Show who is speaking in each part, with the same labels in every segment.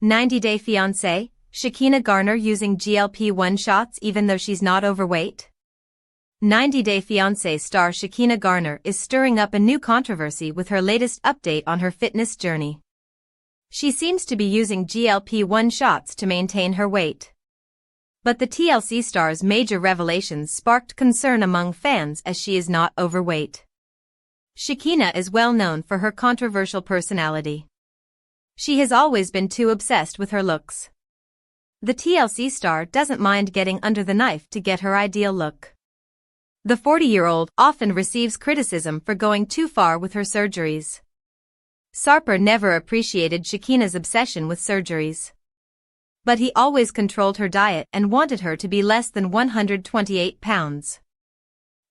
Speaker 1: 90-Day Fiancé, Shekinah Garner using GLP-1 shots even though she's not overweight? 90-Day Fiancé star Shekinah Garner is stirring up a new controversy with her latest update on her fitness journey. She seems to be using GLP-1 shots to maintain her weight. But the TLC star's major revelations sparked concern among fans as she is not overweight. Shekinah is well known for her controversial personality. She has always been too obsessed with her looks. The TLC star doesn't mind getting under the knife to get her ideal look. The 40-year-old often receives criticism for going too far with her surgeries. Sarper never appreciated Shekinah's obsession with surgeries. But he always controlled her diet and wanted her to be less than 128 pounds.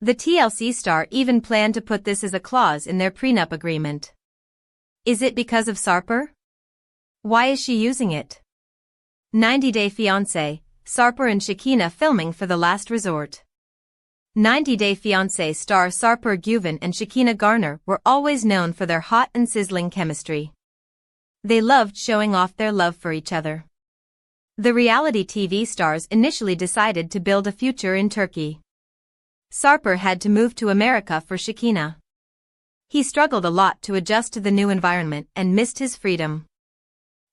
Speaker 1: The TLC star even planned to put this as a clause in their prenup agreement. Is it because of Sarper? Why is she using it? 90-Day Fiancé, Sarper and Shekinah filming for The Last Resort. 90-Day Fiancé star Sarper Guven and Shekinah Garner were always known for their hot and sizzling chemistry. They loved showing off their love for each other. The reality TV stars initially decided to build a future in Turkey. Sarper had to move to America for Shekinah. He struggled a lot to adjust to the new environment and missed his freedom.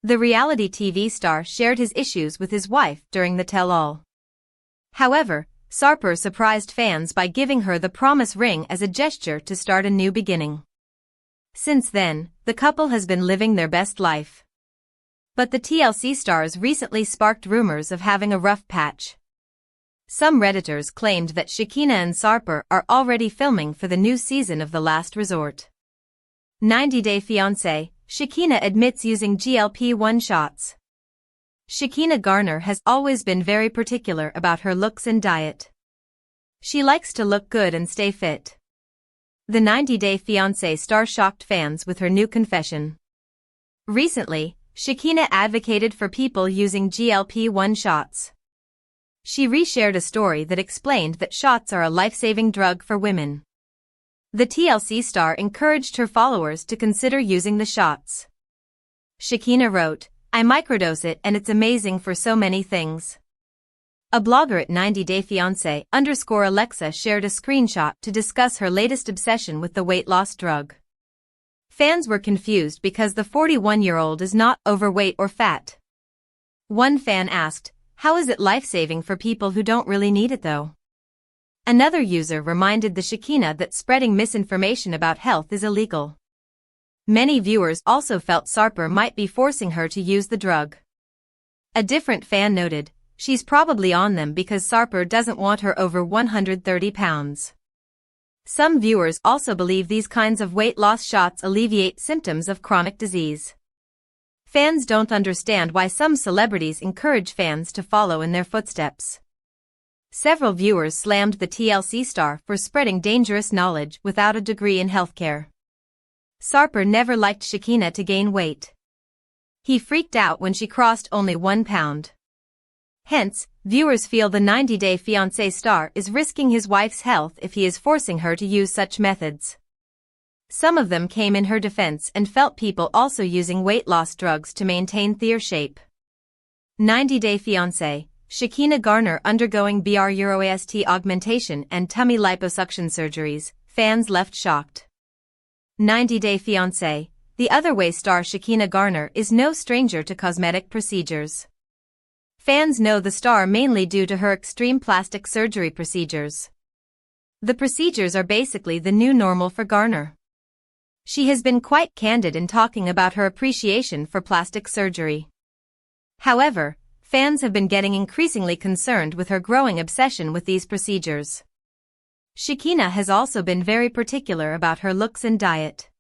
Speaker 1: The reality TV star shared his issues with his wife during the tell-all. However, Sarper surprised fans by giving her the promise ring as a gesture to start a new beginning. Since then, the couple has been living their best life. But the TLC stars recently sparked rumors of having a rough patch. Some Redditors claimed that Shekinah and Sarper are already filming for the new season of The Last Resort. 90-Day Fiancé, Shekinah admits using GLP-1 shots. Shekinah Garner has always been very particular about her looks and diet. She likes to look good and stay fit. The 90-Day Fiancé star shocked fans with her new confession. Recently, Shekinah advocated for people using GLP-1 shots. She reshared a story that explained that shots are a life-saving drug for women. The TLC star encouraged her followers to consider using the shots. Shekinah wrote, "I microdose it and it's amazing for so many things." A blogger at 90-Day Fiancé _Alexa shared a screenshot to discuss her latest obsession with the weight loss drug. Fans were confused because the 41-year-old is not overweight or fat. One fan asked, "How is it life-saving for people who don't really need it though?" Another user reminded the Shekinah that spreading misinformation about health is illegal. Many viewers also felt Sarper might be forcing her to use the drug. A different fan noted, "She's probably on them because Sarper doesn't want her over 130 pounds. Some viewers also believe these kinds of weight loss shots alleviate symptoms of chronic disease. Fans don't understand why some celebrities encourage fans to follow in their footsteps. Several viewers slammed the TLC star for spreading dangerous knowledge without a degree in healthcare. Sarper never liked Shekinah to gain weight. He freaked out when she crossed only 1 pound. Hence, viewers feel the 90-Day Fiancé star is risking his wife's health if he is forcing her to use such methods. Some of them came in her defense and felt people also using weight loss drugs to maintain their shape. 90-Day Fiancé, Shekinah Garner undergoing breast augmentation and tummy liposuction surgeries, fans left shocked. 90-Day Fiancé, the other way star Shekinah Garner is no stranger to cosmetic procedures. Fans know the star mainly due to her extreme plastic surgery procedures. The procedures are basically the new normal for Garner. She has been quite candid in talking about her appreciation for plastic surgery. However, fans have been getting increasingly concerned with her growing obsession with these procedures. Shekinah has also been very particular about her looks and diet.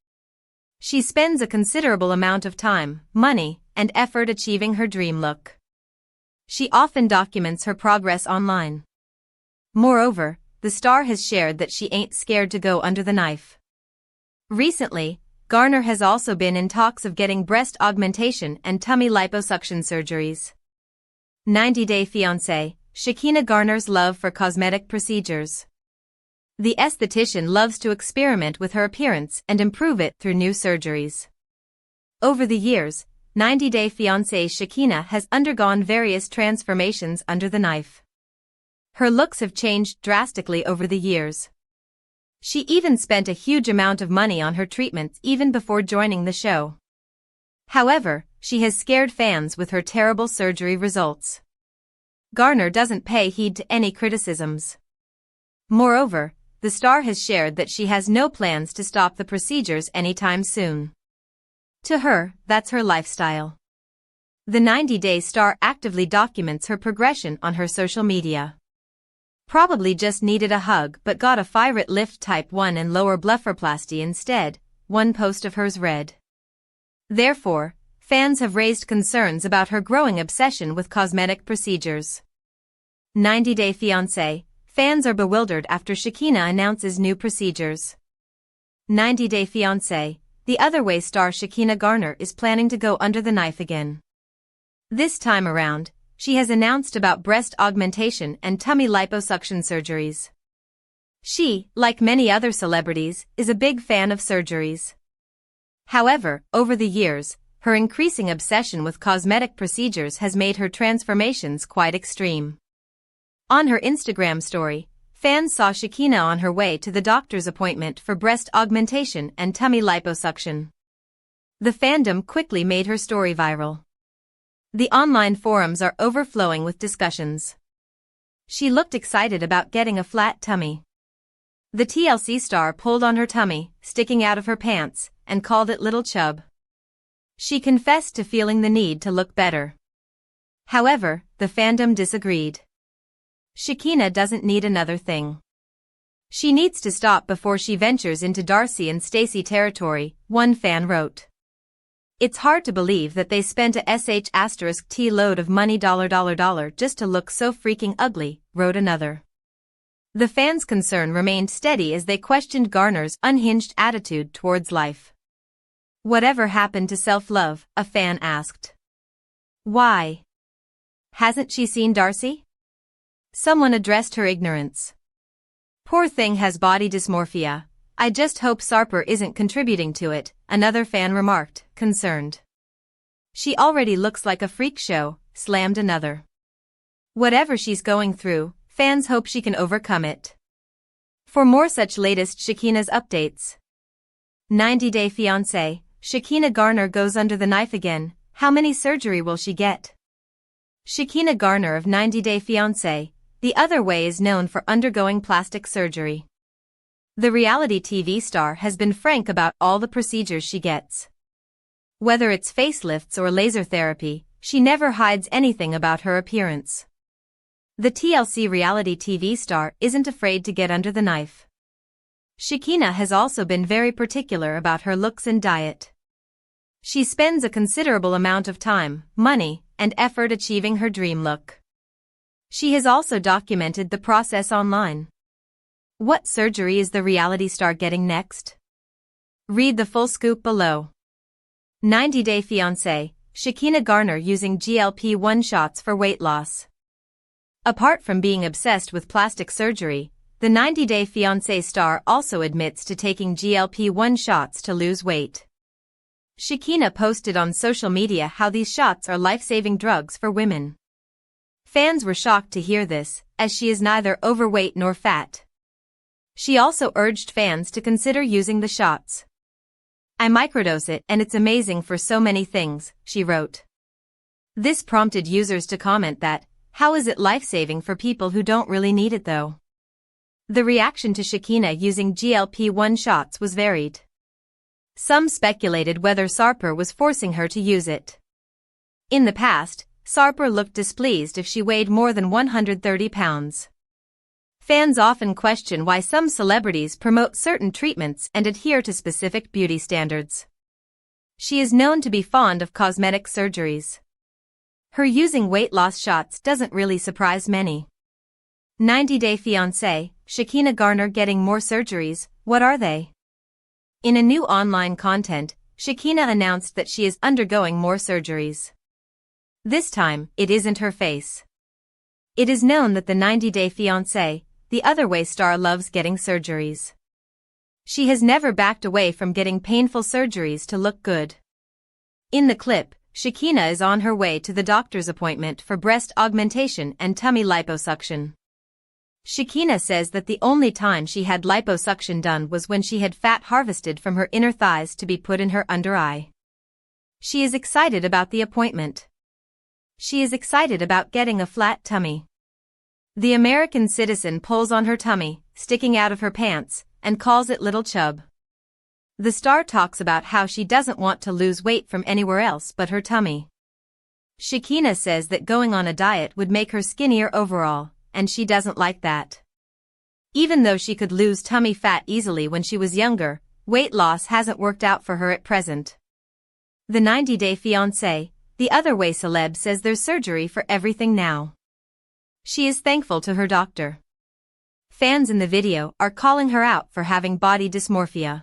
Speaker 1: She spends a considerable amount of time, money, and effort achieving her dream look. She often documents her progress online. Moreover, the star has shared that she ain't scared to go under the knife. Recently, Garner has also been in talks of getting breast augmentation and tummy liposuction surgeries. 90-Day Fiancé, Shekinah Garner's love for cosmetic procedures. The esthetician loves to experiment with her appearance and improve it through new surgeries. Over the years, 90-day fiancé Shekinah has undergone various transformations under the knife. Her looks have changed drastically over the years. She even spent a huge amount of money on her treatments even before joining the show. However, she has scared fans with her terrible surgery results. Garner doesn't pay heed to any criticisms. Moreover, the star has shared that she has no plans to stop the procedures anytime soon. To her, that's her lifestyle. The 90-day star actively documents her progression on her social media. Probably just needed a hug but got a facelift lift type 1 and lower blepharoplasty instead, one post of hers read. Therefore, fans have raised concerns about her growing obsession with cosmetic procedures. 90-day fiancé, fans are bewildered after Shekinah announces new procedures. 90-day fiancé, the other-way star Shekinah Garner is planning to go under the knife again. This time around, she has announced about breast augmentation and tummy liposuction surgeries. She, like many other celebrities, is a big fan of surgeries. However, over the years, her increasing obsession with cosmetic procedures has made her transformations quite extreme. On her Instagram story, fans saw Shekinah on her way to the doctor's appointment for breast augmentation and tummy liposuction. The fandom quickly made her story viral. The online forums are overflowing with discussions. She looked excited about getting a flat tummy. The TLC star pulled on her tummy, sticking out of her pants, and called it Little Chub. She confessed to feeling the need to look better. However, the fandom disagreed. Shekinah doesn't need another thing. She needs to stop before she ventures into Darcy and Stacey territory, one fan wrote. It's hard to believe that they spent a sh*t load of money just to look so freaking ugly, wrote another. The fans' concern remained steady as they questioned Garner's unhinged attitude towards life. Whatever happened to self-love, a fan asked. Why? Hasn't she seen Darcy? Someone addressed her ignorance. Poor thing has body dysmorphia. I just hope Sarper isn't contributing to it, another fan remarked, concerned. She already looks like a freak show, slammed another. Whatever she's going through, fans hope she can overcome it. For more such latest Shekinah's updates. 90-day fiancé, Shekinah Garner goes under the knife again, how many surgery will she get? Shekinah Garner of 90-day fiancé, the other way is known for undergoing plastic surgery. The reality TV star has been frank about all the procedures she gets. Whether it's facelifts or laser therapy, she never hides anything about her appearance. The TLC reality TV star isn't afraid to get under the knife. Shekinah has also been very particular about her looks and diet. She spends a considerable amount of time, money, and effort achieving her dream look. She has also documented the process online. What surgery is the reality star getting next? Read the full scoop below. 90-day fiancé, Shekinah Garner using GLP-1 shots for weight loss. Apart from being obsessed with plastic surgery, the 90-day fiancé star also admits to taking GLP-1 shots to lose weight. Shekinah posted on social media how these shots are life-saving drugs for women. Fans were shocked to hear this, as she is neither overweight nor fat. She also urged fans to consider using the shots. I microdose it and it's amazing for so many things, she wrote. This prompted users to comment that, how is it life-saving for people who don't really need it though? The reaction to Shekinah using GLP-1 shots was varied. Some speculated whether Sarper was forcing her to use it. In the past, Sarper looked displeased if she weighed more than 130 pounds. Fans often question why some celebrities promote certain treatments and adhere to specific beauty standards. She is known to be fond of cosmetic surgeries. Her using weight loss shots doesn't really surprise many. 90-day fiancé, Shekinah Garner getting more surgeries, what are they? In a new online content, Shekinah announced that she is undergoing more surgeries. This time, it isn't her face. It is known that the 90-day fiancé, the other way star loves getting surgeries. She has never backed away from getting painful surgeries to look good. In the clip, Shekinah is on her way to the doctor's appointment for breast augmentation and tummy liposuction. Shekinah says that the only time she had liposuction done was when she had fat harvested from her inner thighs to be put in her under eye. She is excited about the appointment. She is excited about getting a flat tummy. The American citizen pulls on her tummy, sticking out of her pants, and calls it Little Chub. The star talks about how she doesn't want to lose weight from anywhere else but her tummy. Shekinah says that going on a diet would make her skinnier overall, and she doesn't like that. Even though she could lose tummy fat easily when she was younger, weight loss hasn't worked out for her at present. The 90-day fiancé, the other way celeb, says there's surgery for everything now. She is thankful to her doctor. Fans in the video are calling her out for having body dysmorphia.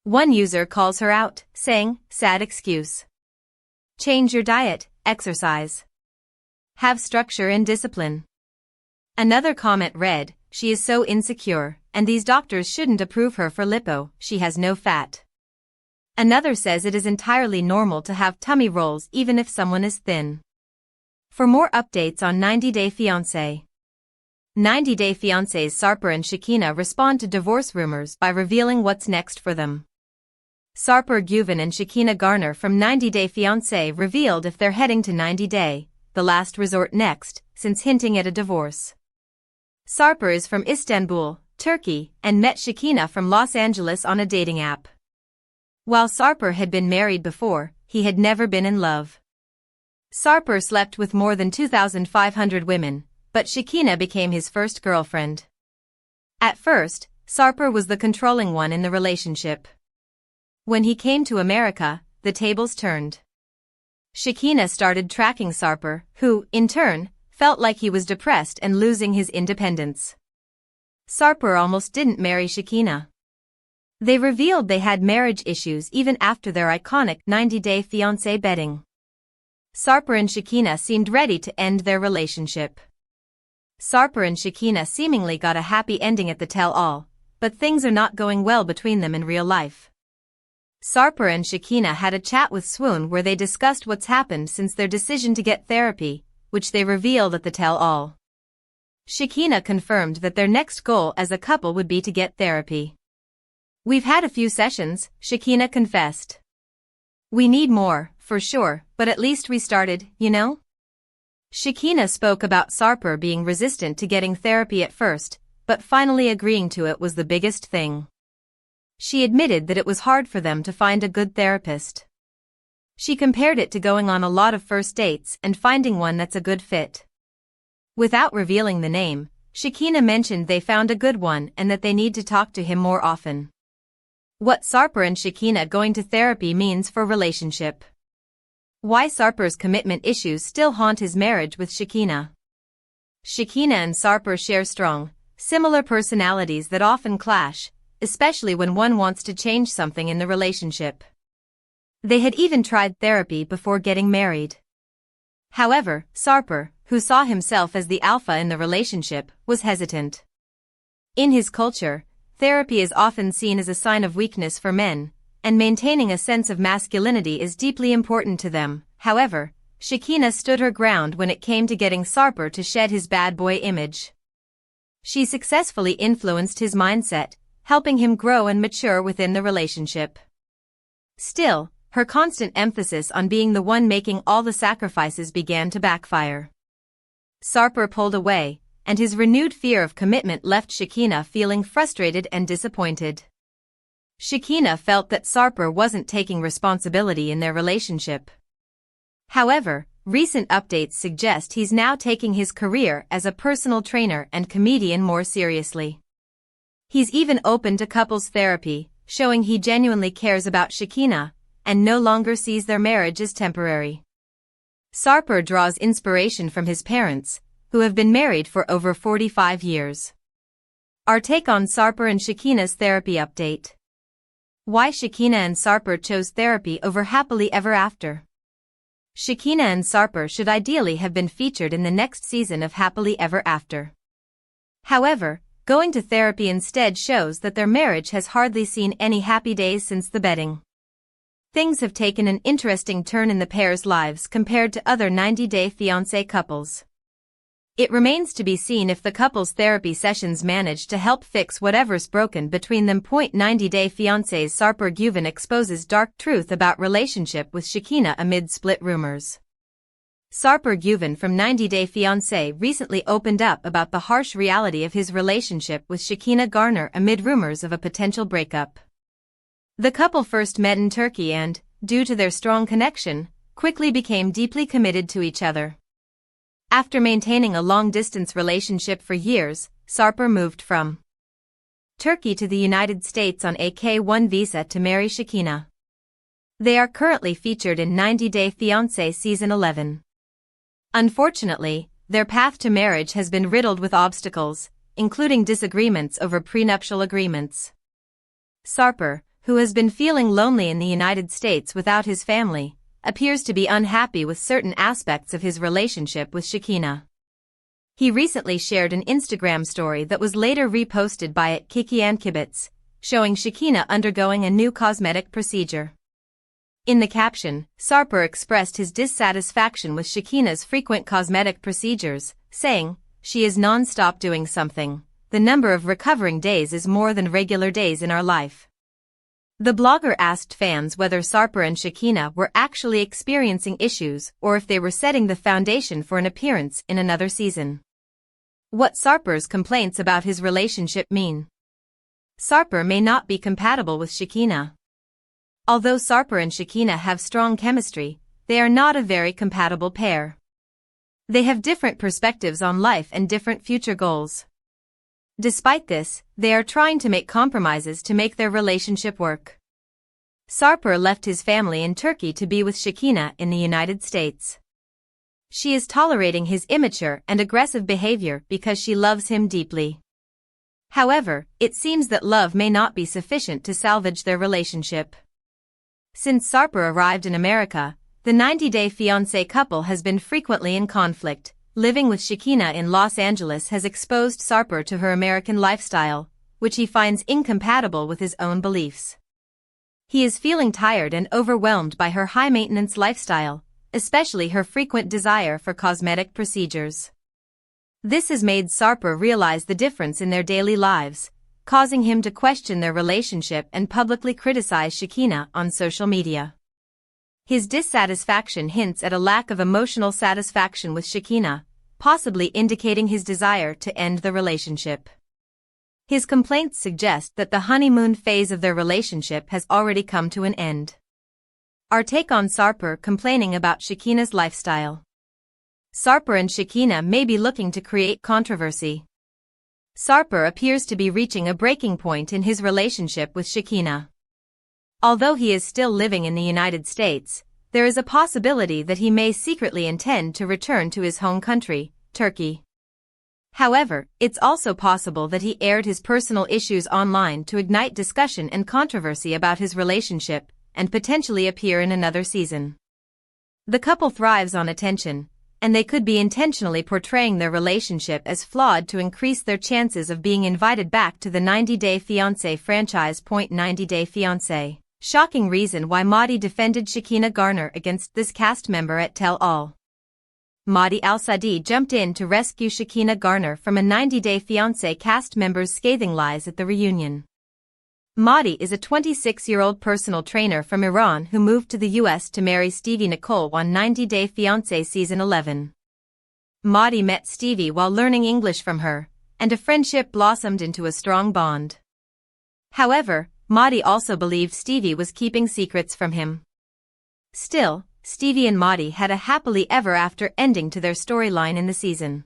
Speaker 1: One user calls her out, saying, "Sad excuse. Change your diet, exercise. Have structure and discipline." Another comment read, "She is so insecure, and these doctors shouldn't approve her for lipo, she has no fat." Another says it is entirely normal to have tummy rolls even if someone is thin. For more updates on 90-Day Fiancé. 90-Day Fiancé's Sarper and Shekinah respond to divorce rumors by revealing what's next for them. Sarper Guven and Shekinah Garner from 90-Day Fiancé revealed if they're heading to 90-Day, the last resort next, since hinting at a divorce. Sarper is from Istanbul, Turkey, and met Shekinah from Los Angeles on a dating app. While Sarper had been married before, he had never been in love. Sarper slept with more than 2,500 women, but Shekinah became his first girlfriend. At first, Sarper was the controlling one in the relationship. When he came to America, the tables turned. Shekinah started tracking Sarper, who, in turn, felt like he was depressed and losing his independence. Sarper almost didn't marry Shekinah. They revealed they had marriage issues even after their iconic 90-Day Fiancé bedding. Sarper and Shekinah seemed ready to end their relationship. Sarper and Shekinah seemingly got a happy ending at the tell-all, but things are not going well between them in real life. Sarper and Shekinah had a chat with Swoon where they discussed what's happened since their decision to get therapy, which they revealed at the tell-all. Shekinah confirmed that their next goal as a couple would be to get therapy. "We've had a few sessions," Shekinah confessed. "We need more, for sure, but at least we started, you know?" Shekinah spoke about Sarper being resistant to getting therapy at first, but finally agreeing to it was the biggest thing. She admitted that it was hard for them to find a good therapist. She compared it to going on a lot of first dates and finding one that's a good fit. Without revealing the name, Shekinah mentioned they found a good one and that they need to talk to him more often. What Sarper and Shekinah going to therapy means for relationship. Why Sarper's commitment issues still haunt his marriage with Shekinah. Shekinah and Sarper share strong, similar personalities that often clash, especially when one wants to change something in the relationship. They had even tried therapy before getting married. However, Sarper, who saw himself as the alpha in the relationship, was hesitant. In his culture, therapy is often seen as a sign of weakness for men, and maintaining a sense of masculinity is deeply important to them. However, Shekinah stood her ground when it came to getting Sarper to shed his bad boy image. She successfully influenced his mindset, helping him grow and mature within the relationship. Still, her constant emphasis on being the one making all the sacrifices began to backfire. Sarper pulled away, and his renewed fear of commitment left Shekinah feeling frustrated and disappointed. Shekinah felt that Sarper wasn't taking responsibility in their relationship. However, recent updates suggest he's now taking his career as a personal trainer and comedian more seriously. He's even open to couples therapy, showing he genuinely cares about Shekinah, and no longer sees their marriage as temporary. Sarper draws inspiration from his parents, who have been married for over 45 years. Our take on Sarper and Shekinah's therapy update. Why Shekinah and Sarper chose therapy over happily ever after. Shekinah and Sarper should ideally have been featured in the next season of Happily Ever After. However, going to therapy instead shows that their marriage has hardly seen any happy days since the bedding. Things have taken an interesting turn in the pair's lives compared to other 90-day fiancé couples. It remains to be seen if the couple's therapy sessions manage to help fix whatever's broken between them. 90-day fiancés Sarper Guven exposes dark truth about relationship with Shekinah amid split rumors. Sarper Guven from 90-Day Fiancé recently opened up about the harsh reality of his relationship with Shekinah Garner amid rumors of a potential breakup. The couple first met in Turkey and, due to their strong connection, quickly became deeply committed to each other. After maintaining a long-distance relationship for years, Sarper moved from Turkey to the United States on a K-1 visa to marry Shekinah. They are currently featured in 90-Day Fiancé Season 11. Unfortunately, their path to marriage has been riddled with obstacles, including disagreements over prenuptial agreements. Sarper, who has been feeling lonely in the United States without his family, appears to be unhappy with certain aspects of his relationship with Shekinah. He recently shared an Instagram story that was later reposted by @KikiAnKibitz, showing Shekinah undergoing a new cosmetic procedure. In the caption, Sarper expressed his dissatisfaction with Shekinah's frequent cosmetic procedures, saying, "She is non-stop doing something. The number of recovering days is more than regular days in our life." The blogger asked fans whether Sarper and Shekinah were actually experiencing issues or if they were setting the foundation for an appearance in another season. What Sarper's complaints about his relationship mean? Sarper may not be compatible with Shekinah. Although Sarper and Shekinah have strong chemistry, they are not a very compatible pair. They have different perspectives on life and different future goals. Despite this, they are trying to make compromises to make their relationship work. Sarper left his family in Turkey to be with Shekinah in the United States. She is tolerating his immature and aggressive behavior because she loves him deeply. However, it seems that love may not be sufficient to salvage their relationship. Since Sarper arrived in America, the 90-Day Fiancé couple has been frequently in conflict. Living with Shekinah in Los Angeles has exposed Sarper to her American lifestyle, which he finds incompatible with his own beliefs. He is feeling tired and overwhelmed by her high-maintenance lifestyle, especially her frequent desire for cosmetic procedures. This has made Sarper realize the difference in their daily lives, causing him to question their relationship and publicly criticize Shekinah on social media. His dissatisfaction hints at a lack of emotional satisfaction with Shekinah, possibly indicating his desire to end the relationship. His complaints suggest that the honeymoon phase of their relationship has already come to an end. Our take on Sarper complaining about Shekinah's lifestyle. Sarper and Shekinah may be looking to create controversy. Sarper appears to be reaching a breaking point in his relationship with Shekinah. Although he is still living in the United States, there is a possibility that he may secretly intend to return to his home country, Turkey. However, it's also possible that he aired his personal issues online to ignite discussion and controversy about his relationship, and potentially appear in another season. The couple thrives on attention, and they could be intentionally portraying their relationship as flawed to increase their chances of being invited back to the 90-Day Fiancé franchise. 90-Day Fiancé. Shocking reason why Mahdi defended Shekinah Garner against this cast member at Tell All. Mahdi Al-Sadi jumped in to rescue Shekinah Garner from a 90-Day Fiancé cast member's scathing lies at the reunion. Mahdi is a 26-year-old personal trainer from Iran who moved to the U.S. to marry Stevie Nicole on 90-Day Fiancé Season 11. Mahdi met Stevie while learning English from her, and a friendship blossomed into a strong bond. However, Mahdi also believed Stevie was keeping secrets from him. Still, Stevie and Mahdi had a happily ever after ending to their storyline in the season.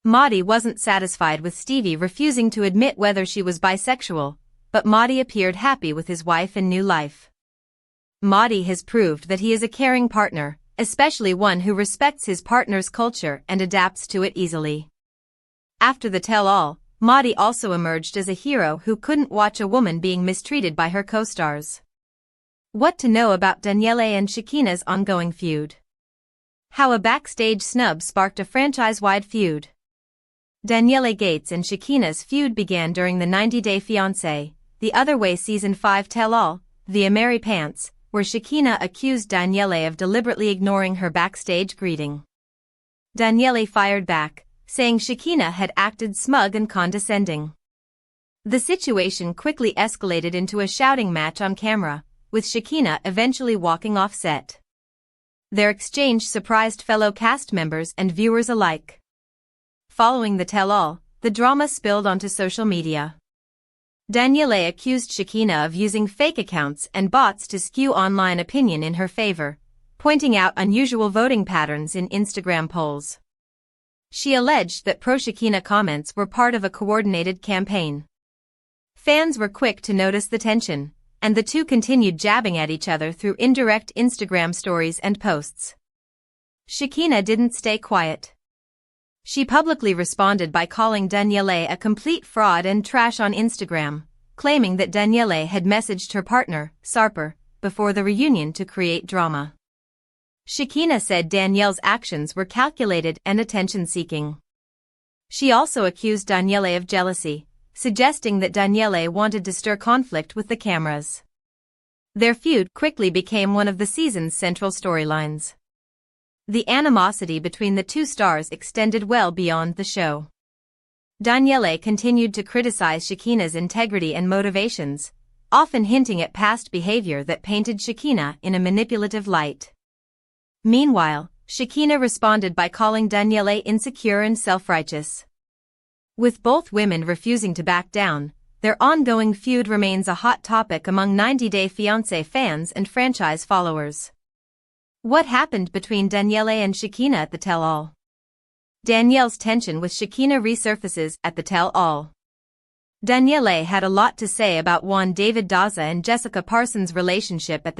Speaker 1: Mahdi wasn't satisfied with Stevie refusing to admit whether she was bisexual, but Mahdi appeared happy with his wife and new life. Mahdi has proved that he is a caring partner, especially one who respects his partner's culture and adapts to it easily. After the tell-all, Mahdi also emerged as a hero who couldn't watch a woman being mistreated by her co-stars. What to know about Daniele and Shekinah's ongoing feud? How a backstage snub sparked a franchise-wide feud. Daniele Gates and Shekinah's feud began during the 90-Day Fiancé, The Other Way Season 5 Tell All, Via Mary Pants, where Shekinah accused Daniele of deliberately ignoring her backstage greeting. Daniele fired back, saying Shekinah had acted smug and condescending. The situation quickly escalated into a shouting match on camera, with Shekinah eventually walking off set. Their exchange surprised fellow cast members and viewers alike. Following the tell-all, the drama spilled onto social media. Daniele accused Shekinah of using fake accounts and bots to skew online opinion in her favor, pointing out unusual voting patterns in Instagram polls. She alleged that pro-Shekinah comments were part of a coordinated campaign. Fans were quick to notice the tension, and the two continued jabbing at each other through indirect Instagram stories and posts. Shekinah didn't stay quiet. She publicly responded by calling Daniele a complete fraud and trash on Instagram, claiming that Daniele had messaged her partner, Sarper, before the reunion to create drama. Shekinah said Danielle's actions were calculated and attention-seeking. She also accused Daniele of jealousy, suggesting that Daniele wanted to stir conflict with the cameras. Their feud quickly became one of the season's central storylines. The animosity between the two stars extended well beyond the show. Daniele continued to criticize Shekinah's integrity and motivations, often hinting at past behavior that painted Shekinah in a manipulative light. Meanwhile, Shekinah responded by calling Daniele insecure and self-righteous. With both women refusing to back down, their ongoing feud remains a hot topic among 90 Day Fiancé fans and franchise followers. What happened between Daniele and Shekinah at the tell-all? Danielle's tension with Shekinah resurfaces at the tell-all. Daniele had a lot to say about Juan David Daza and Jessica Parsons' relationship at the